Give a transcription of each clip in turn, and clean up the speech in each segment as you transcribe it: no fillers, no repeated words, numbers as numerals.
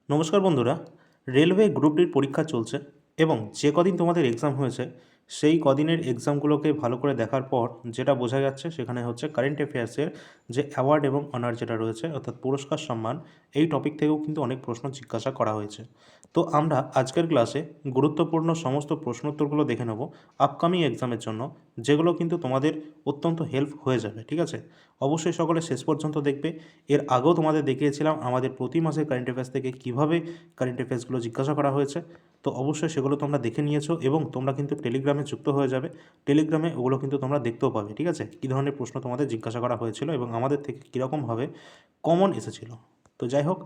নমস্কার বন্ধুরা। Railway group ডির পরীক্ষা চলছে এবং যে কদিন তোমাদের এক্সাম হয়েছে সেই কদিনের এক্সামগুলোকে ভালো করে দেখার পর যেটা বোঝা যাচ্ছে সেখানে হচ্ছে কারেন্ট অ্যাফেয়ার্সের যে অ্যাওয়ার্ড এবং অনার যেটা রয়েছে অর্থাৎ পুরস্কার সম্মান, এই টপিক থেকেও কিন্তু অনেক প্রশ্ন জিজ্ঞাসা করা হয়েছে। তো আমরা আজকের ক্লাসে গুরুত্বপূর্ণ সমস্ত প্রশ্নোত্তরগুলো দেখে নেব আপকামিং এক্সামের জন্য, যেগুলো কিন্তু তোমাদের অত্যন্ত হেল্প হয়ে যাবে। ঠিক আছে, অবশ্যই সকলে শেষ পর্যন্ত দেখবে। এর আগেও তোমাদের দেখিয়েছিলাম আমাদের প্রতি মাসের কারেন্ট অ্যাফেয়ার্স থেকে কীভাবে কারেন্ট অ্যাফেয়ার্সগুলো জিজ্ঞাসা করা হয়েছে। তো অবশ্যই সেগুলো তোমরা দেখে নিয়েছো এবং তোমরা কিন্তু টেলিগ্রামে যুক্ত হয়ে যাবে। টেলিগ্রামে ওগুলো কিন্তু তোমরা দেখতেও পাবে। ঠিক আছে, কী ধরনের প্রশ্ন তোমাদের জিজ্ঞাসা করা হয়েছিল এবং আমাদের থেকে কীরকমভাবে কমন এসেছিল। তো যাই হোক,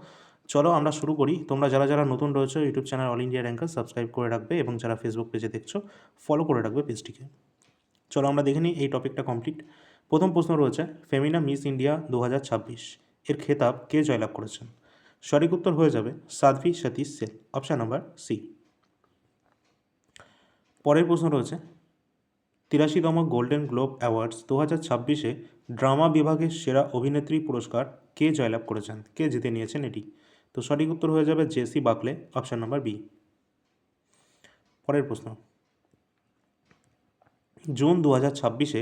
চলো আমরা শুরু করি। তোমরা যারা যারা নতুন রয়েছে YouTube channel all India ranker subscribe করে রাখবে এবং যারা ফেসবুক পেজে দেখছো ফলো করে রাখবে পেজটিকে। চলো আমরা দেখে নিই এই টপিকটা কমপ্লিট। প্রথম প্রশ্ন রয়েছে, ফেমিনা মিস ইন্ডিয়া 2026 এর খেতাব কে জয়লাভ করেছেন? সঠিক উত্তর হয়ে যাবে Sadhvi Satish Sen, option number C. পরের প্রশ্ন রয়েছে, 83তম গোল্ডেন গ্লোব অ্যাওয়ার্ডস 2026-এ ড্রামা বিভাগের সেরা অভিনেত্রী পুরস্কার কে জয়লাভ করেছেন, কে জিতে নিয়েছেন এটি? তো সঠিক উত্তর হয়ে যাবে জেসি বাকলে, অপশান নাম্বার বি। পরের প্রশ্ন, জুন 2026-এ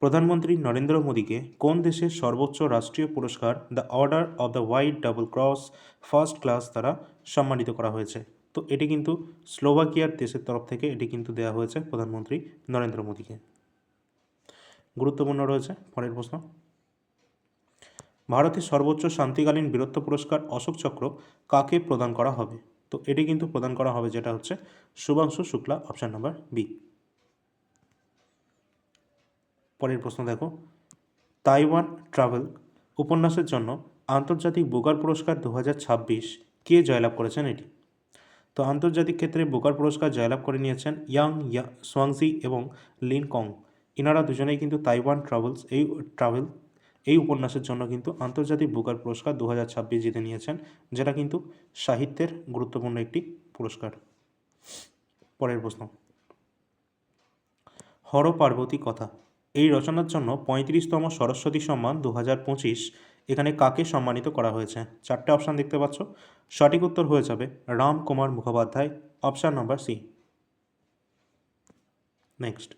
প্রধানমন্ত্রী নরেন্দ্র মোদীকে কোন দেশের সর্বোচ্চ রাষ্ট্রীয় পুরস্কার the order of the white double cross first class দ্বারা সম্মানিত করা হয়েছে? তো এটি কিন্তু স্লোভাকিয়ার দেশের তরফ থেকে এটি কিন্তু দেওয়া হয়েছে প্রধানমন্ত্রী নরেন্দ্র মোদীকে। গুরুত্বপূর্ণ রয়েছে পরের প্রশ্ন, ভারতের সর্বোচ্চ শান্তিকালীন বীরত্ব পুরস্কার অশোক চক্র কাকে প্রদান করা হবে? তো এটি কিন্তু প্রদান করা হবে যেটা হচ্ছে Shubhanshu Shukla, option number B. পরের প্রশ্ন দেখো, তাইওয়ান ট্রাভেল উপন্যাসের জন্য আন্তর্জাতিক বুকার পুরস্কার 2026 কে জয়লাভ করেছেন এটি? তো আন্তর্জাতিক ক্ষেত্রে বুকার পুরস্কার জয়লাভ করে নিয়েছেন ইয়াং সোয়াংজি এবং লিন কং। ইনারা দুজনেই কিন্তু তাইওয়ান ট্রাভেল এই উপন্যাসের জন্য কিন্তু আন্তর্জাতিক বুকার পুরস্কার 2026 জিতে নিয়েছেন, যেটা কিন্তু সাহিত্যের গুরুত্বপূর্ণ একটি পুরস্কার। পরের প্রশ্ন, হর পার্বতী কথা এই রচনার জন্য 35তম সরস্বতী সম্মান 2025 এখানে কাকে সম্মানিত করা হয়েছে? চারটে অপশান দেখতে পাচ্ছ। সঠিক উত্তর হয়ে যাবে Ram Kumar Mukhopadhyay, option number C. Next,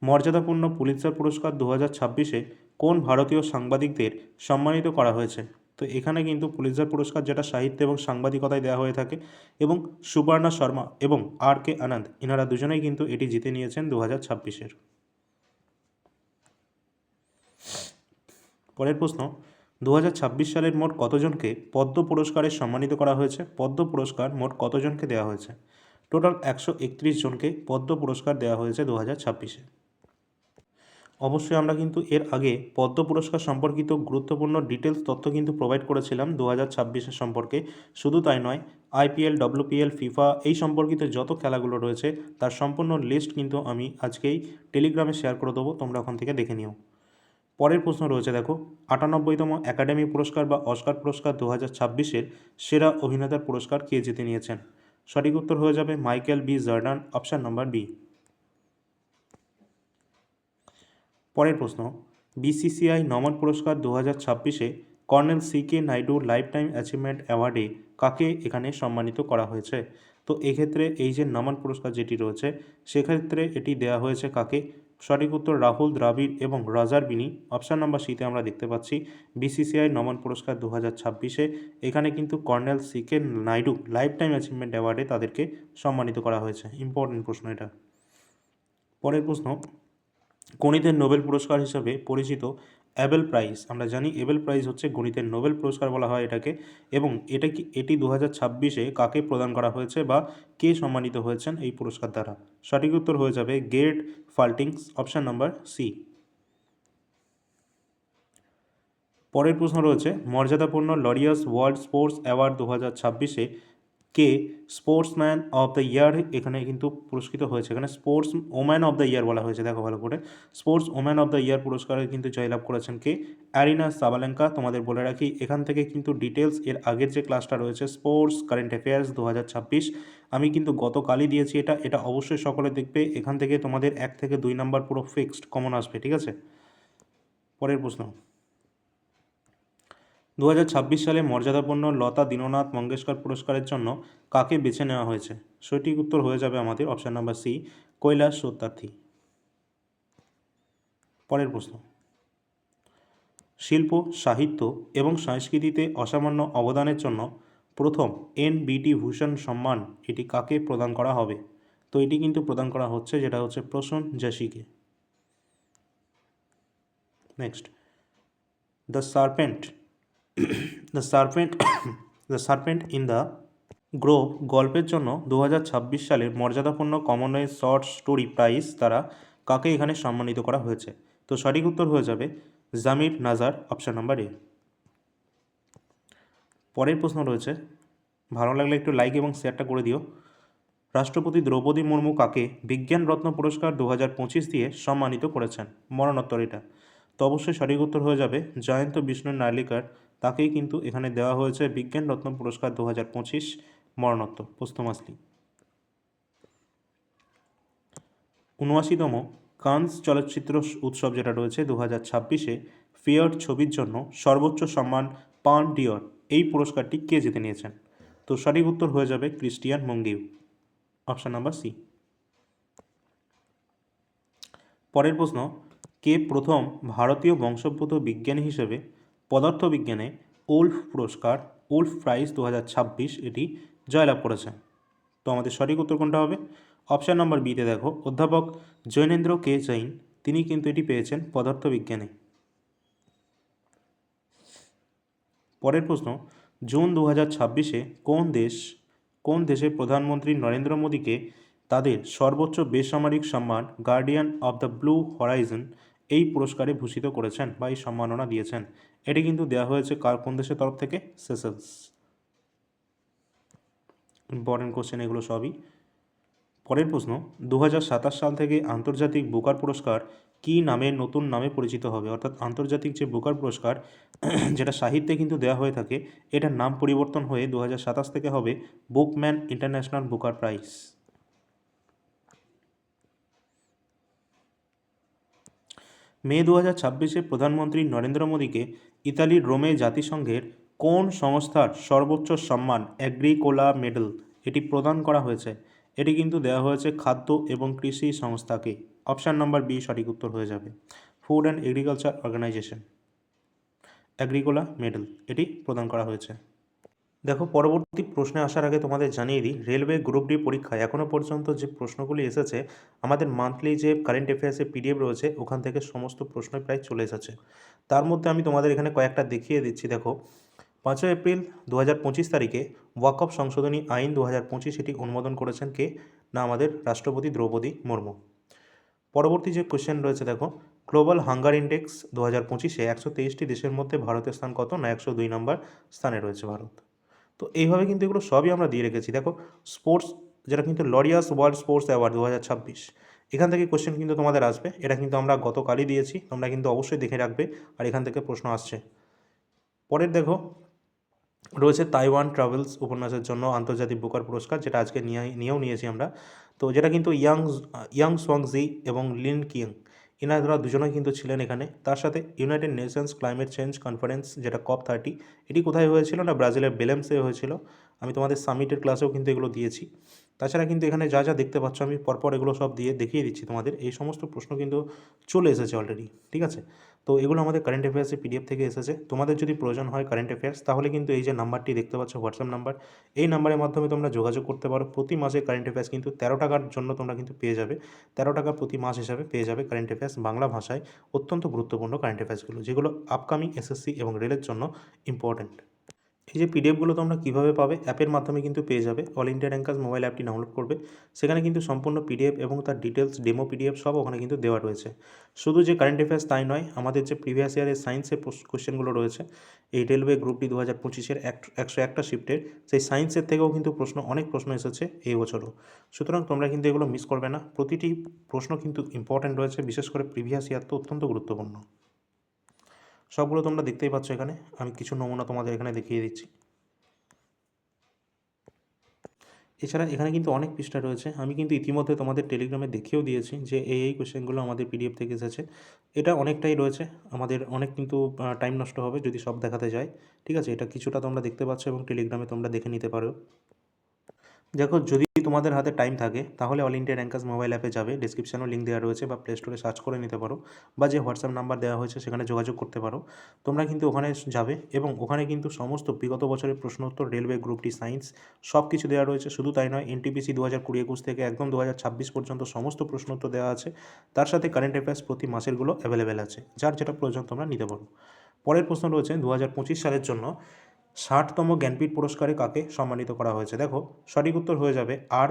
মর্যাদাপূর্ণ পুলিৎজার পুরস্কার 2026-এ কোন ভারতীয় সাংবাদিকদের সম্মানিত করা হয়েছে? তো এখানে কিন্তু পুলিৎজার পুরস্কার যেটা সাহিত্য এবং সাংবাদিকতায় দেওয়া হয়ে থাকে এবং সুবর্ণা শর্মা এবং আর কে আনন্দ এনারা দুজনেই কিন্তু এটি জিতে নিয়েছেন 2026-এর। পরের প্রশ্ন, 2026 সালের মোট কতজনকে পদ্ম পুরস্কারে সম্মানিত করা হয়েছে? পদ্ম পুরস্কার মোট কতজনকে দেওয়া হয়েছে? টোটাল 131 জনকে পদ্ম পুরস্কার দেওয়া হয়েছে 2026-এ। অবশ্যই আমরা কিন্তু এর আগে পদ্ম পুরস্কার সম্পর্কিত গুরুত্বপূর্ণ ডিটেলস তথ্য কিন্তু প্রোভাইড করেছিলাম 2026-এর সম্পর্কে। শুধু তাই নয়, আইপিএল, ডব্লিউপিএল, ফিফা এই সম্পর্কিত যত খেলাগুলো রয়েছে তার সম্পূর্ণ লিস্ট কিন্তু আমি আজকেই টেলিগ্রামে শেয়ার করে দেবো, তোমরা ওখান থেকে দেখে নিও। পরের প্রশ্ন রয়েছে দেখো, 98তম একাডেমি পুরস্কার বা অস্কার পুরস্কার 2026-এর সেরা অভিনেতার পুরস্কার কে জিতে নিয়েছেন? সঠিক উত্তর হয়ে যাবে Michael B Jordan, option number B. পরের প্রশ্ন, বিসিসিআই নমন পুরস্কার 2026-এ colonel C K Naidu lifetime achievement অ্যাওয়ার্ডে কাকে এখানে সম্মানিত করা হয়েছে? তো এক্ষেত্রে এই যে নমন পুরস্কার যেটি রয়েছে সেক্ষেত্রে এটি দেওয়া হয়েছে কাকে? সঠিক উত্তর রাহুল দ্রাবিড় এবং রাজার বিনি, অপশান নাম্বার সিতে আমরা দেখতে পাচ্ছি বিসিসিআই নমন পুরস্কার 2026-এ এখানে কিন্তু colonel C K Naidu lifetime achievement অ্যাওয়ার্ডে তাদেরকে সম্মানিত করা হয়েছে। ইম্পর্টেন্ট প্রশ্ন এটা। পরের প্রশ্ন, গণিতের নোবেল পুরস্কার হিসাবে পরিচিত অ্যাবেল প্রাইজ, আমরা জানি এবেল প্রাইজ হচ্ছে গণিতের নোবেল পুরস্কার বলা হয় এটাকে, এবং এটি 2026-এ কাকে প্রদান করা হয়েছে বা কে সম্মানিত হয়েছেন এই পুরস্কার দ্বারা? সঠিক উত্তর হয়ে যাবে গেট ফাল্টিংস, অপশান নাম্বার সি। পরের প্রশ্ন রয়েছে, মর্যাদাপূর্ণ লরিয়াস ওয়ার্ল্ড স্পোর্টস অ্যাওয়ার্ড 2026-এ কে স্পোর্টসম্যান অফ দ্য ইয়ার এখানে কিন্তু পুরস্কৃত হয়েছে? এখানে sports woman of the year বলা হয়েছে, দেখো ভালো করে, sports woman of the year পুরস্কারে কিন্তু জয়লাভ করেছেন কে? Arena Sabalenka. তোমাদের বলে রাখি এখান থেকে কিন্তু ডিটেলস এর আগের যে ক্লাসটা রয়েছে স্পোর্টস কারেন্ট অ্যাফেয়ার্স 2026 আমি কিন্তু গতকালই দিয়েছি, এটা অবশ্যই সকলে দেখবে। এখান থেকে তোমাদের 1 থেকে 2 নাম্বার পুরো ফিক্সড কমন আসবে। ঠিক আছে, পরের প্রশ্ন, 2026 সালে মর্যাদাপূর্ণ লতা দীননাথ মঙ্গেশকর পুরস্কারের জন্য কাকে বেছে নেওয়া হয়েছে? সঠিক উত্তর হয়ে যাবে আমাদের option number C, Kailash Satyarthi. পরের প্রশ্ন, শিল্প, সাহিত্য এবং সংস্কৃতিতে অসামান্য অবদানের জন্য প্রথম NBT ভূষণ সম্মান এটি কাকে প্রদান করা হবে? তো এটি কিন্তু প্রদান করা হচ্ছে, যেটা হচ্ছে প্রসূন যোশীকে। Next, the serpent the serpent the serpent in the grove গল্পের জন্য 2026 সালের মর্যাদাপূর্ণ কমনওয়েলথ শর্ট স্টোরি প্রাইজ দ্বারা কাকে এখানে সম্মানিত করা হয়েছে? তো সঠিক উত্তর হয়ে যাবে জামির নাজার, অপশান নাম্বার এ। পরের প্রশ্ন রয়েছে, ভালো লাগলে একটু লাইক এবং শেয়ারটা করে দিও। রাষ্ট্রপতি দ্রৌপদী মুর্মু কাকে বিজ্ঞান রত্ন পুরস্কার 2025 দিয়ে সম্মানিত করেছেন? মরণোত্তর এটা। তো অবশ্যই সঠিক উত্তর হয়ে যাবে জয়ন্ত বিষ্ণু নার্লিকার, তাকেই কিন্তু এখানে দেওয়া হয়েছে বিজ্ঞান রত্ন পুরস্কার 2025 মরণোত্তর, পোস্টমাসলি। 79তম কানস চলচ্চিত্র উৎসব যেটা রয়েছে 2026-এ ফেয়ার ছবির জন্য সর্বোচ্চ সম্মান পাল্ম ডিওর এই পুরস্কারটি কে জিতে নিয়েছেন? তো সঠিক উত্তর হয়ে যাবে ক্রিস্টিয়ান মুঙ্গিউ, অপশান নাম্বার সি। পরের প্রশ্ন, কে প্রথম ভারতীয় বংশোদ্ভূত বিজ্ঞানী হিসেবে পদার্থবিজ্ঞানে ওল্ফ পুরস্কার ওল্ফ প্রাইজ 2026 এটি জয়লাভ করেছেন? তো আমাদের সঠিক উত্তর কোনটা হবে? অপশান নাম্বার বিতে দেখো, অধ্যাপক জৈনেন্দ্র কে জৈন, তিনি কিন্তু এটি পেয়েছেন পদার্থবিজ্ঞানে। পরের প্রশ্ন, জুন 2026-এ কোন দেশে প্রধানমন্ত্রী নরেন্দ্র মোদীকে তাদের সর্বোচ্চ বেসামরিক সম্মান guardian of the blue Horizon এই পুরস্কারে ভূষিত করেছেন বা এই সম্মাননা দিয়েছেন? এটি কিন্তু দেওয়া হয়েছে কোন দেশের তরফ থেকে? সেসেলস। ইম্পর্টেন্ট কোশ্চেন এগুলো সবই। পরের প্রশ্ন, 2027 সাল থেকে আন্তর্জাতিক বুকার পুরস্কার কী নামে নতুন নামে পরিচিত হবে? অর্থাৎ আন্তর্জাতিক যে বুকার পুরস্কার যেটা সাহিত্যে কিন্তু দেওয়া হয়ে থাকে, এটার নাম পরিবর্তন হয়ে 2027 থেকে হবে বুকম্যান ইন্টারন্যাশনাল বুকার প্রাইজ। মে 2026-এ প্রধানমন্ত্রী নরেন্দ্র মোদীকে ইতালির রোমে জাতিসংঘের কোন সংস্থার সর্বোচ্চ সম্মান অ্যাগ্রিকোলা মেডেল এটি প্রদান করা হয়েছে? এটি কিন্তু দেওয়া হয়েছে খাদ্য এবং কৃষি সংস্থাকে। অপশান নাম্বার বি সঠিক উত্তর হয়ে যাবে food and agriculture organization, agricola medal এটি প্রদান করা হয়েছে। দেখো, পরবর্তী প্রশ্নে আসার আগে তোমাদের জানিয়ে দিই, রেলওয়ে গ্রুপ ডি পরীক্ষায় এখনও পর্যন্ত যে প্রশ্নগুলি এসেছে, আমাদের মান্থলি যে কারেন্ট অ্যাফেয়ার্সের PDF রয়েছে ওখান থেকে সমস্ত প্রশ্নই প্রায় চলে এসেছে। তার মধ্যে আমি তোমাদের এখানে কয়েকটা দেখিয়ে দিচ্ছি। দেখো, 5 এপ্রিল 2025 তারিখে ওয়াকফ সংশোধনী আইন 2025 এটি অনুমোদন করেছেন কে? না, আমাদের রাষ্ট্রপতি দ্রৌপদী মুর্মু। পরবর্তী যে কোশ্চেন রয়েছে, দেখো, গ্লোবাল হাঙ্গার ইন্ডেক্স 2025-এ 123টি দেশের মধ্যে ভারতের স্থান কত? না, 102 নম্বর স্থানে রয়েছে ভারত। তো এইভাবে কিন্তু এগুলো সবই আমরা দিয়ে রেখেছি। দেখো, স্পোর্টস যেটা কিন্তু লরিয়াস ওয়ার্ল্ড স্পোর্টস অ্যাওয়ার্ড 2026, এখান থেকে কোশ্চেন কিন্তু তোমাদের আসবে। এটা কিন্তু আমরা গতকালই দিয়েছি, তোমরা কিন্তু অবশ্যই দেখে রাখবে, আর এখান থেকে প্রশ্ন আসছে। পরের দেখো রয়েছে তাইওয়ান ট্রাভেলস উপন্যাসের জন্য আন্তর্জাতিক বুকার পুরস্কার, যেটা আজকে নিয়েও নিয়েছি আমরা। তো যেটা কিন্তু ইয়াং সোয়াংজি এবং লিন কিং, এনারা দুজনেই কিন্তু ছিলেন এখানে। তার সাথে United Nations climate change conference যেটা COP30, এটি কোথায় হয়েছিল? না, ব্রাজিলের বেলেমসে হয়েছিল। আমি তোমাদের সামিটের ক্লাসেও কিন্তু এগুলো দিয়েছি। তাছাড়া কিন্তু এখানে যা যা দেখতে পাচ্ছ আমি পরপর এগুলো সব দেখিয়ে দিচ্ছি তোমাদের। এই সমস্ত প্রশ্ন কিন্তু চলে এসেছে অলরেডি, ঠিক আছে? তো এগুলো আমাদের কারেন্ট অ্যাফেয়ার্সের PDF থেকে এসেছে। তোমাদের যদি প্রয়োজন হয় কারেন্ট অ্যাফেয়ার্স, তাহলে কিন্তু এই যে নাম্বারটি দেখতে পাচ্ছ হোয়াটসঅ্যাপ নাম্বার, এই নাম্বারের মাধ্যমে তোমরা যোগাযোগ করতে পারো। প্রতি মাসে কারেন্ট অ্যাফেয়ার্স কিন্তু 13 টাকার জন্য তোমরা কিন্তু পেয়ে যাবে। 13 টাকা প্রতি মাস হিসাবে পেয়ে যাবে কারেন্ট অ্যাফেয়ার্স বাংলা ভাষায়, অত্যন্ত গুরুত্বপূর্ণ কারেন্ট অ্যাফেয়ার্সগুলো, যেগুলো আপকামিং SSC এবং রেলের জন্য ইম্পর্ট্যান্ট। এই যে PDFগুলো তোমরা কীভাবে পাবে? অ্যাপের মাধ্যমে কিন্তু পেয়ে যাবে। অল ইন্ডিয়া র্যাঙ্কার্স মোবাইল অ্যাপটি ডাউনলোড করবে, সেখানে কিন্তু সম্পূর্ণ PDF এবং তার ডিটেলস ডেমো PDF সব ওখানে কিন্তু দেওয়া রয়েছে। শুধু যে কারেন্ট অ্যাফেয়ার্স তাই নয়, আমাদের যে প্রিভিয়াস ইয়ারের সায়েন্সের কোশ্চেনগুলো রয়েছে, এই রেলওয়ে গ্রুপ ডি 2025-এর 101টা শিফটের সেই সায়েন্সের থেকেও কিন্তু অনেক প্রশ্ন এসেছে এই বছরও। সুতরাং তোমরা কিন্তু এগুলো মিস করবে না, প্রতিটি প্রশ্ন কিন্তু ইম্পর্ট্যান্ট রয়েছে, বিশেষ করে প্রিভিয়াস ইয়ার তো অত্যন্ত গুরুত্বপূর্ণ। সবগুলো তোমরা দেখতেই পাচ্ছ এখানে, আমি কিছু নমুনা তোমাদের এখানে দেখিয়ে দিচ্ছি। এছাড়া এখানে কিন্তু অনেক পৃষ্ঠা রয়েছে, আমি কিন্তু ইতিমধ্যে তোমাদের টেলিগ্রামে দেখিয়েও দিয়েছি যে এই কোশ্চেনগুলো আমাদের পিডিএফ থেকে এসেছে। এটা অনেকটাই রয়েছে, আমাদের অনেক কিন্তু টাইম নষ্ট হবে যদি সব দেখাতে যাই। ঠিক আছে, এটা কিছুটা তোমরা দেখতে পাচ্ছ এবং টেলিগ্রামে তোমরা দেখে নিতে পারো। দেখো, যদি তোমাদের হাতে টাইম থাকে তাহলে অল ইন্ডিয়া র্যাঙ্কার্স মোবাইল অ্যাপে যাবে, ডিসক্রিপশানেও লিঙ্ক দেওয়া রয়েছে, বা প্লে স্টোরে সার্চ করে নিতে পারো, বা যে হোয়াটসঅ্যাপ নাম্বার দেওয়া হয়েছে সেখানে যোগাযোগ করতে পারো। তোমরা কিন্তু ওখানে যাবে এবং ওখানে কিন্তু সমস্ত বিগত বছরের প্রশ্ন উত্তর, রেলওয়ে গ্রুপ ডি সায়েন্স সব কিছু দেওয়া রয়েছে। শুধু তাই নয়, এনটিপিসি 2020-21 থেকে একদম 2026 পর্যন্ত সমস্ত প্রশ্ন উত্তর দেওয়া আছে। তার সাথে কারেন্ট অ্যাফেয়ার্স প্রতি মাসেরগুলো অ্যাভেলেবেল আছে, যার যেটা প্রয়োজন তোমরা নিতে পারো। পরের প্রশ্ন রয়েছে 2025 সালের জন্য 60তম জ্ঞানপীঠ পুরস্কারে কাকে সম্মানিত করা হয়েছে। দেখো, সঠিক উত্তর হয়ে যাবে আর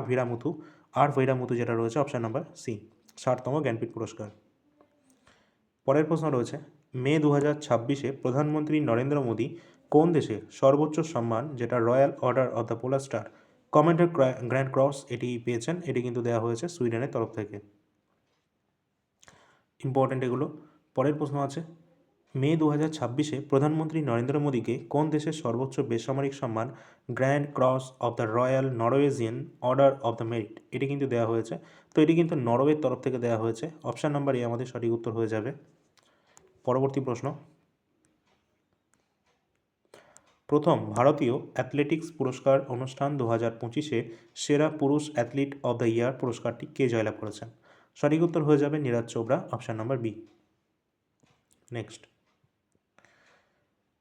ভৈরামুথু যেটা রয়েছে অপশান নাম্বার সি, 60তম জ্ঞানপীঠ পুরস্কার। পরের প্রশ্ন রয়েছে, মে 2026-এ প্রধানমন্ত্রী নরেন্দ্র মোদী কোন দেশের সর্বোচ্চ সম্মান, যেটা royal order of the polar star commander grand cross, এটি পেয়েছেন। এটি কিন্তু দেওয়া হয়েছে সুইডেনের তরফ থেকে। ইম্পর্টেন্ট এগুলো। পরের প্রশ্ন আছে, মে 2026-এ প্রধানমন্ত্রী নরেন্দ্র মোদীকে কোন দেশের সর্বোচ্চ বেসামরিক সম্মান grand cross of the royal Norwegian order of the merit, এটি কিন্তু দেওয়া হয়েছে। তো এটি কিন্তু নরওয়ের তরফ থেকে দেওয়া হয়েছে। অপশান নাম্বার এ আমাদের সঠিক উত্তর হয়ে যাবে। পরবর্তী প্রশ্ন, প্রথম ভারতীয় অ্যাথলেটিক্স পুরস্কার অনুষ্ঠান 2025-এ সেরা পুরুষ অ্যাথলিট অব দ্য ইয়ার পুরস্কারটি কে জয়লাভ করেছেন। সঠিক উত্তর হয়ে যাবে Neeraj Chopra, option number B. Next,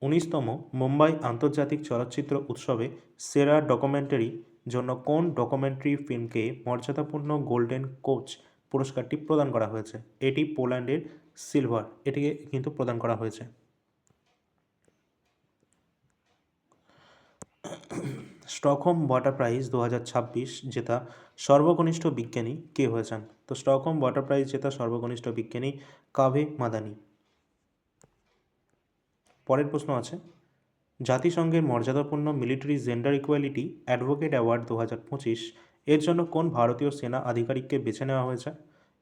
19তম মুম্বাই আন্তর্জাতিক চলচ্চিত্র উৎসবে সেরা ডকুমেন্টারি জন্য কোন ডকুমেন্টারি ফিল্মকে মর্যাদাপূর্ণ গোল্ডেন কোচ পুরস্কারটি প্রদান করা হয়েছে। এটি পোল্যান্ডের সিলভার, এটিকে কিন্তু প্রদান করা হয়েছে। স্টকহোম ওয়াটার প্রাইজ 2026 জেতা সর্বকনিষ্ঠ বিজ্ঞানী কে হয়েছেন। তো স্টকহোম ওয়াটার প্রাইজ জেতা সর্বকনিষ্ঠ বিজ্ঞানী কাভে মাদানি। পরের প্রশ্ন আছে, জাতিসংঘের মর্যাদাপূর্ণ military gender equality advocate award 2025 এর জন্য কোন ভারতীয় সেনা আধিকারিককে বেছে নেওয়া হয়েছে।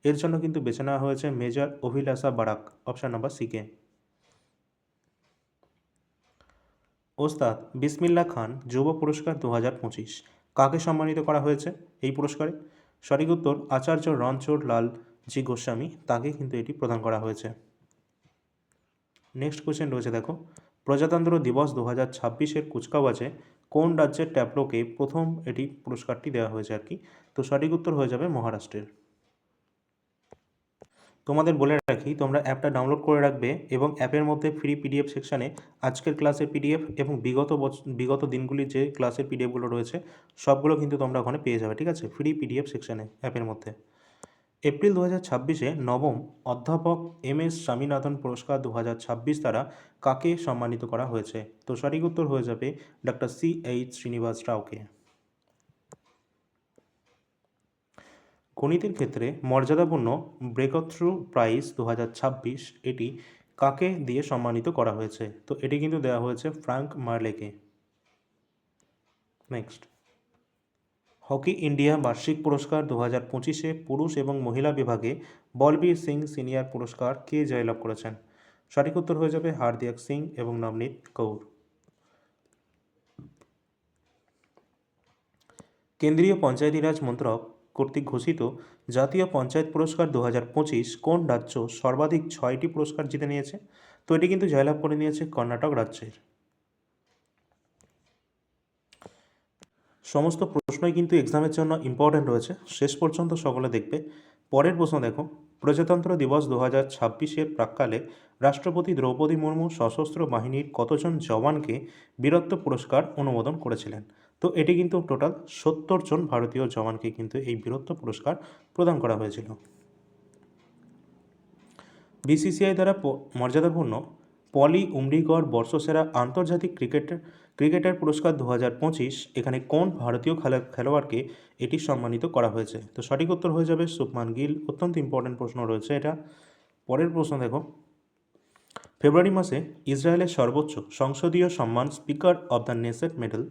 এর জন্য কিন্তু বেছে নেওয়া হয়েছে মেজর অভিলাষা বারাক, অপশান নাম্বার সিকে। ওস্তাদ বিসমিল্লাহ খান যুব পুরস্কার 2025 কাকে সম্মানিত করা হয়েছে এই পুরস্কারে। সঠিক উত্তর আচার্য রণছোড় লাল জি গোস্বামী, তাকে কিন্তু এটি প্রদান করা হয়েছে। নেক্সট কোয়েশ্চেন রয়েছে, দেখো, প্রজাতন্ত্র দিবস 2026-এর কুচকাওয়াজে কোন রাজ্যের ট্যাবলোকে প্রথম এটি পুরস্কারটি দেওয়া হয়েছে আর কি। তো সঠিক উত্তর হয়ে যাবে মহারাষ্ট্রের। তোমাদের বলে রাখি, তোমরা অ্যাপটা ডাউনলোড করে রাখবে এবং অ্যাপের মধ্যে ফ্রি পিডিএফ সেকশানে আজকের ক্লাসের পিডিএফ এবং বিগত দিনগুলির যে ক্লাসের পিডিএফগুলো রয়েছে সবগুলো কিন্তু তোমরা ওখানে পেয়ে যাবে। ঠিক আছে, ফ্রি পিডিএফ সেকশানে অ্যাপের মধ্যে। এপ্রিল 2026-এ নবম অধ্যাপক এম.এস. স্বামীনাথন পুরস্কার 2026 দ্বারা কাকে সম্মানিত করা হয়েছে। তো সঠিক উত্তর হয়ে যাবে ডক্টর C.H. শ্রীনিবাস রাওকে। গণিতের ক্ষেত্রে মর্যাদাপূর্ণ ব্রেকথ্রু প্রাইজ 2026 এটি কাকে দিয়ে সম্মানিত করা হয়েছে। তো এটি কিন্তু দেওয়া হয়েছে ফ্রাঙ্ক মার্লেকে। নেক্সট, হকি ইন্ডিয়া বার্ষিক পুরস্কার 2025-এ পুরুষ এবং মহিলা বিভাগে বলবীর সিং সিনিয়র পুরস্কার কে জয়লাভ করেছেন। সঠিক উত্তর হয়ে যাবে হার্দিক সিং এবং নবনীত কৌর। কেন্দ্রীয় পঞ্চায়েতি রাজ মন্ত্রক কর্তৃক ঘোষিত জাতীয় পঞ্চায়েত পুরস্কার 2025 কোন রাজ্য সর্বাধিক 6টি পুরস্কার জিতে নিয়েছে। তো এটি কিন্তু জয়লাভ করে নিয়েছে কর্ণাটক রাজ্যের। সমস্ত প্রশ্নই কিন্তু এক্সামের জন্য ইম্পর্ট্যান্ট রয়েছে, শেষ পর্যন্ত সকলে দেখবে। পরের প্রশ্ন দেখো, প্রজাতন্ত্র দিবস 2026-এর প্রাক্কালে রাষ্ট্রপতি দ্রৌপদী মুর্মু সশস্ত্র বাহিনীর কতজন জওয়ানকে বীরত্ব পুরস্কার অনুমোদন করেছিলেন। তো এটি কিন্তু টোটাল 70 জন ভারতীয় জওয়ানকে কিন্তু এই বীরত্ব পুরস্কার প্রদান করা হয়েছিল। বিসিসিআই দ্বারা মর্যাদাপূর্ণ পলি উমরিগড় বর্ষসেরা আন্তর্জাতিক ক্রিকেটার পুরস্কার 2025 এখানে কোন ভারতীয় খেলোয়াড়কে এটি সম্মানিত করা হয়েছে। তো সঠিক উত্তর হয়ে যাবে শুভমান গিল। অত্যন্ত ইম্পর্টেন্ট প্রশ্ন রয়েছে এটা। পরের প্রশ্ন দেখো, ফেব্রুয়ারি মাসে ইসরায়েলের সর্বোচ্চ সংসদীয় সম্মান speaker of the Knesset medal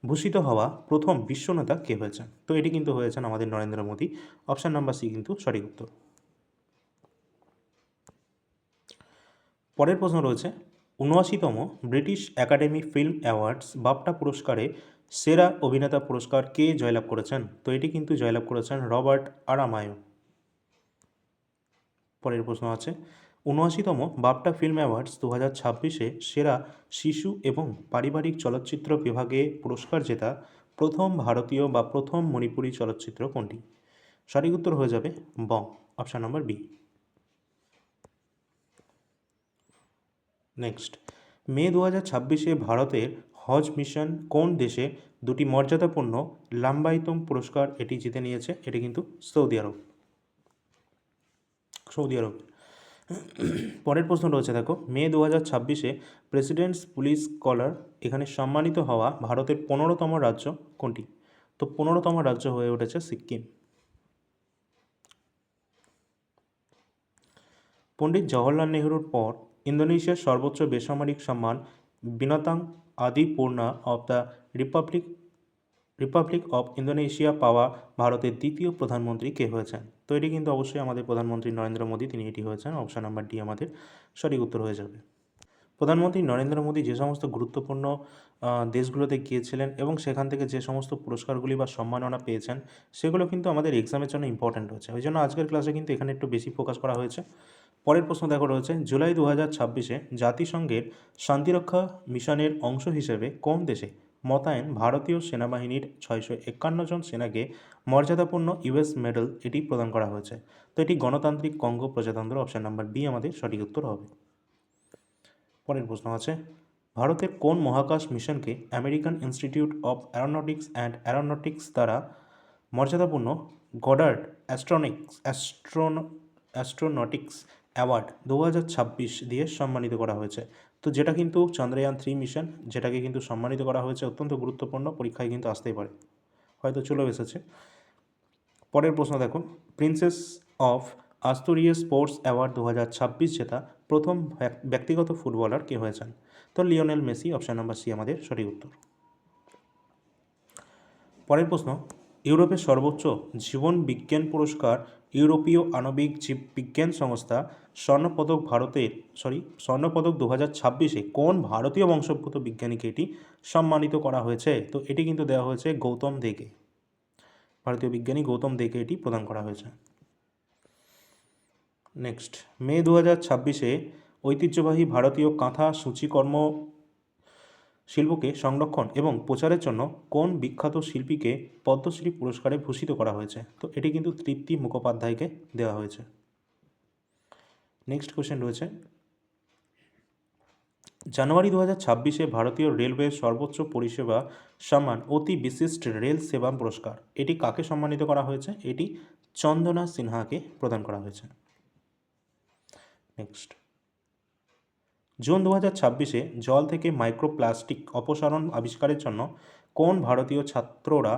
ভূষিত হওয়া প্রথম বিশ্ব নেতা কে হয়েছেন। তো এটি কিন্তু হয়েছেন আমাদের Narendra Modi, option number C কিন্তু সঠিক উত্তর। পরের প্রশ্ন রয়েছে, 79তম British academy film awards BAFTA পুরস্কারে সেরা অভিনেতা পুরস্কার কে জয়লাভ করেছেন? তো এটি কিন্তু জয়লাভ করেছেন রবার্ট আরামায়ো। পরের প্রশ্ন আছে ৭৯তম বাফটা ফিল্ম অ্যাওয়ার্ডস ২০২৬-এ সেরা শিশু এবং পারিবারিক চলচ্চিত্র বিভাগে পুরস্কার জেতা প্রথম ভারতীয় বা প্রথম মণিপুরী চলচ্চিত্র কোনটি? সঠিক উত্তর হয়ে যাবে বং, অপশান নম্বর বি। নেক্সট, মে ২০২৬-এ ভারতের হজ মিশন কোন দেশে দুটি মর্যাদাপূর্ণ লাম্বায়িতম পুরস্কার এটি জিতে নিয়েছে? এটি কিন্তু সৌদি আরব। পরের প্রশ্ন রয়েছে দেখো, মে ২০২৬-এ প্রেসিডেন্টস পুলিশ স্কলার এখানে সম্মানিত হওয়া ভারতের ১৫তম রাজ্য কোনটি? তো ১৫তম রাজ্য হয়ে উঠেছে সিক্কিম। পণ্ডিত জওহরলাল নেহরুর পর ইন্দোনেশিয়ার সর্বোচ্চ বেসামরিক সম্মান Bintang Adipurna of the republic of Indonesia পাওয়া ভারতের দ্বিতীয় প্রধানমন্ত্রী কে হয়েছেন? তো এটি কিন্তু অবশ্যই আমাদের প্রধানমন্ত্রী নরেন্দ্র মোদী, তিনি এটি হয়েছেন। অপশান নাম্বার ডি আমাদের সঠিক উত্তর হয়ে যাবে। প্রধানমন্ত্রী নরেন্দ্র মোদী যে সমস্ত গুরুত্বপূর্ণ দেশগুলোতে গিয়েছিলেন এবং সেখান থেকে যে সমস্ত পুরস্কারগুলি বা সম্মাননা পেয়েছেন সেগুলো কিন্তু আমাদের এক্সামের জন্য ইম্পর্ট্যান্ট হচ্ছে, ওই জন্য আজকের ক্লাসে কিন্তু এখানে একটু বেশি ফোকাস করা হয়েছে। পরের প্রশ্ন দেখো রয়েছে, জুলাই ২০২৬-এ জাতিসংঘের শান্তিরক্ষা মিশনের অংশ হিসেবে কোন দেশে মোতায়েন ভারতীয় সেনাবাহিনীর ৬৫১ জন সেনাকে মর্যাদাপূর্ণ ইউএস মেডেল এটি প্রদান করা হয়েছে? তো এটি গণতান্ত্রিক কঙ্গো প্রজাতন্ত্র, অপশান নাম্বার বি আমাদের সঠিক উত্তর হবে। পরের প্রশ্ন আছে, ভারতের কোন মহাকাশ মিশনকে আমেরিকান ইনস্টিটিউট অফ অ্যারোনটিক্স দ্বারা মর্যাদাপূর্ণ গডার্ড অ্যাস্ট্রোনটিক্স অ্যাওয়ার্ড ২০২৬ দিয়ে সম্মানিত করা হয়েছে? তো যেটা কিন্তু চন্দ্রয়ান ৩ মিশন, যেটাকে কিন্তু সম্মানিত করা হয়েছে, অত্যন্ত গুরুত্বপূর্ণ, পরীক্ষায় কিন্তু আসতেই পারে, হয়তো চলেও এসেছে। পরের প্রশ্ন দেখুন, princess of Asturias sports award ২০২৬ জেতা প্রথম ব্যক্তিগত ফুটবলার কে হয়েছেন? তো Lionel Messi, option number C আমাদের সঠিক উত্তর। পরের প্রশ্ন, ইউরোপের সর্বোচ্চ জীবন বিজ্ঞান পুরস্কার ইউরোপীয় আণবিক জীববিজ্ঞান সংস্থা স্বর্ণপদক ২০২৬-এ কোন ভারতীয় বংশোদ্ভূত বিজ্ঞানীকে এটি সম্মানিত করা হয়েছে? তো এটি কিন্তু দেওয়া হয়েছে গৌতম দেকে, ভারতীয় বিজ্ঞানী গৌতম দেকে এটি প্রদান করা হয়েছে। নেক্সট, মে ২০২৬-এ ঐতিহ্যবাহী ভারতীয় কাঁথা সূচিকর্ম শিল্পকে সংরক্ষণ এবং প্রচারের জন্য কোন বিখ্যাত শিল্পীকে পদ্মশ্রী পুরস্কারে ভূষিত করা হয়েছে? তো এটি কিন্তু তৃপ্তি মুখোপাধ্যায়কে দেওয়া হয়েছে। নেক্সট কোশ্চেন রয়েছে, জানুয়ারি ২০২৬-এ ভারতীয় রেলওয়ের সর্বোচ্চ পরিষেবা সম্মান অতি বিশিষ্ট রেল সেবা পুরস্কার এটি কাকে সম্মানিত করা হয়েছে? এটি চন্দনা সিনহাকে প্রদান করা হয়েছে। নেক্সট, জুন ২০২৬-এ জল থেকে মাইক্রোপ্লাস্টিক অপসারণ আবিষ্কারের জন্য কোন ভারতীয় ছাত্ররা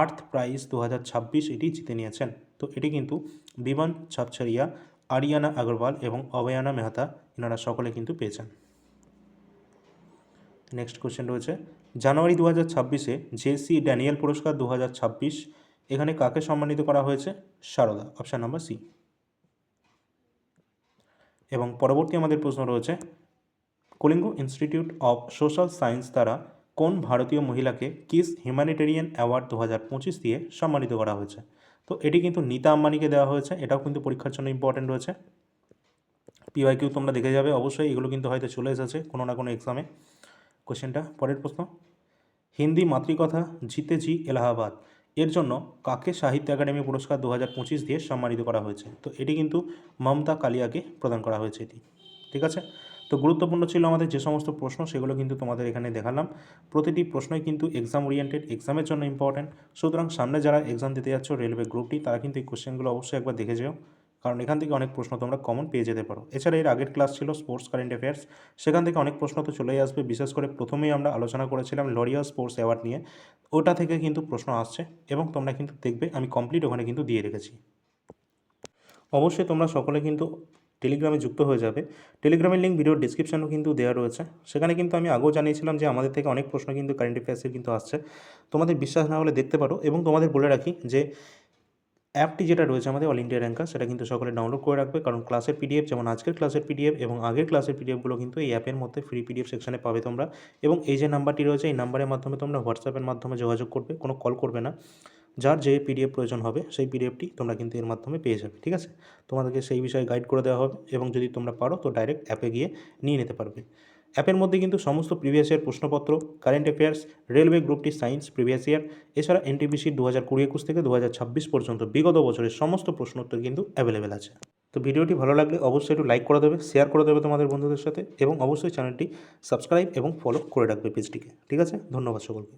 আর্থ প্রাইজ ২০২৬ এটি জিতে নিয়েছেন? তো এটি কিন্তু বিমান ছাপছারিয়া, আরিয়ানা আগরওয়াল এবং অভয়ানা মেহতা, এনারা সকলে কিন্তু পেয়েছেন। নেক্সট কোশ্চেন রয়েছে, জানুয়ারি ২০২৬-এ জেসি ড্যানিয়েল পুরস্কার ২০২৬ এখানে কাকে সম্মানিত করা হয়েছে? Sarada, option number C. এবং পরবর্তী আমাদের প্রশ্ন রয়েছে, Kalinga institute of social science দ্বারা কোন ভারতীয় মহিলাকে কিস হিউম্যানিটেরিয়ান অ্যাওয়ার্ড ২০২৫ দিয়ে সম্মানিত করা হয়েছে? তো এটি কিন্তু নীতা আম্বানিকে দেওয়া হয়েছে, এটাও কিন্তু পরীক্ষার জন্য ইম্পর্টেন্ট রয়েছে, পিওয়াইকিউ তোমরা দেখে যাবে অবশ্যই, এগুলো কিন্তু হয়তো চলে এসেছে কোনো না কোনো এক্সামে কোশ্চেনটা। পরের প্রশ্ন, হিন্দি মাতৃকথা জিতে জি এলাহাবাদ এর জন্য কাকে সাহিত্য একাডেমি পুরস্কার ২০২৫ দিয়ে সম্মানিত করা হয়েছে? তো এটি কিন্তু মমতা কালিয়াকে প্রদান করা হয়েছে এটি, ঠিক আছে। তো গুরুত্বপূর্ণ ছিল আমাদের যে সমস্ত প্রশ্ন সেগুলো কিন্তু তোমাদের এখানে দেখালাম, প্রতিটি প্রশ্নই কিন্তু এক্সাম ওরিয়েন্টেড, এক্সামের জন্য ইম্পর্ট্যান্ট, সুতরাং সামনে যারা এক্সাম দিতে যাচ্ছ রেলওয়ে গ্রুপটি তারা কিন্তু এই কোশ্চেনগুলো অবশ্যই একবার দেখে যেও, কারণ এখান থেকে অনেক প্রশ্ন তোমরা কমন পেয়ে যেতে পারো। এছাড়া এর আগের ক্লাস ছিল স্পোর্টস কারেন্ট অ্যাফেয়ার্স, সেখান থেকে অনেক প্রশ্ন তো চলেই আসবে, বিশেষ করে প্রথমেই আমরা আলোচনা করেছিলাম লরিয়াল স্পোর্টস অ্যাওয়ার্ড নিয়ে, ওটা থেকে কিন্তু প্রশ্ন আসছে এবং তোমরা কিন্তু দেখবে আমি কমপ্লিট ওখানে কিন্তু দিয়ে রেখেছি। অবশ্যই তোমরা সকলে কিন্তু টেলিগ্রামে যুক্ত হয়ে যাবে, টেলিগ্রামের লিঙ্ক ভিডিওর ডিসক্রিপশানেও কিন্তু দেওয়া রয়েছে, সেখানে কিন্তু আমি আগেও জানিয়েছিলাম যে আমাদের থেকে অনেক প্রশ্ন কিন্তু কারেন্ট অ্যাফেয়ার্সের কিন্তু আসছে, তোমাদের বিশ্বাস না হলে দেখতে পারো। এবং তোমাদের বলে রাখি যে অ্যাপটি যেটা রয়েছে আমাদের অল ইন্ডিয়া র্যাঙ্কার, সেটা কিন্তু সকলে ডাউনলোড করে রাখবে, কারণ ক্লাসের পিডিএফ, যেমন আজকের ক্লাসের পিডিএফ এবং আগের ক্লাসের পিডিএফগুলো কিন্তু এই অ্যাপের মধ্যে ফ্রি পিডিএফ সেকশনে পাবে তোমরা। এবং এই যে নাম্বারটি রয়েছে, এই নাম্বারের মাধ্যমে তোমরা হোয়াটসঅ্যাপের মাধ্যমে যোগাযোগ করবে, কোনো কল করবে না। যার যে পিডিএফ প্রয়োজন হবে সেই পিডিএফটি তোমরা কিন্তু এর মাধ্যমে পেয়ে যাবে, ঠিক আছে? তোমাদেরকে সেই বিষয়ে গাইড করে দেওয়া হবে, এবং যদি তোমরা পারো তো ডাইরেক্ট অ্যাপে গিয়ে নিয়ে নিতে পারবে। অ্যাপের মধ্যে কিন্তু সমস্ত প্রিভিয়াস ইয়ার প্রশ্নপত্র, কারেন্ট অ্যাফেয়ার্স, রেলওয়ে গ্রুপটি সায়েন্স প্রিভিয়াস ইয়ার, এছাড়া এনটিপিসি 2020-21 থেকে 2026 পর্যন্ত বিগত বছরের সমস্ত প্রশ্নোত্তর কিন্তু অ্যাভেলেবেল আছে। তো ভিডিওটি ভালো লাগলে অবশ্যই একটু লাইক করে দেবে, শেয়ার করে দেবে তোমাদের বন্ধুদের সাথে, এবং অবশ্যই চ্যানেলটি সাবস্ক্রাইব এবং ফলো করে রাখবে পেজটিকে, ঠিক আছে? ধন্যবাদ সকলকে।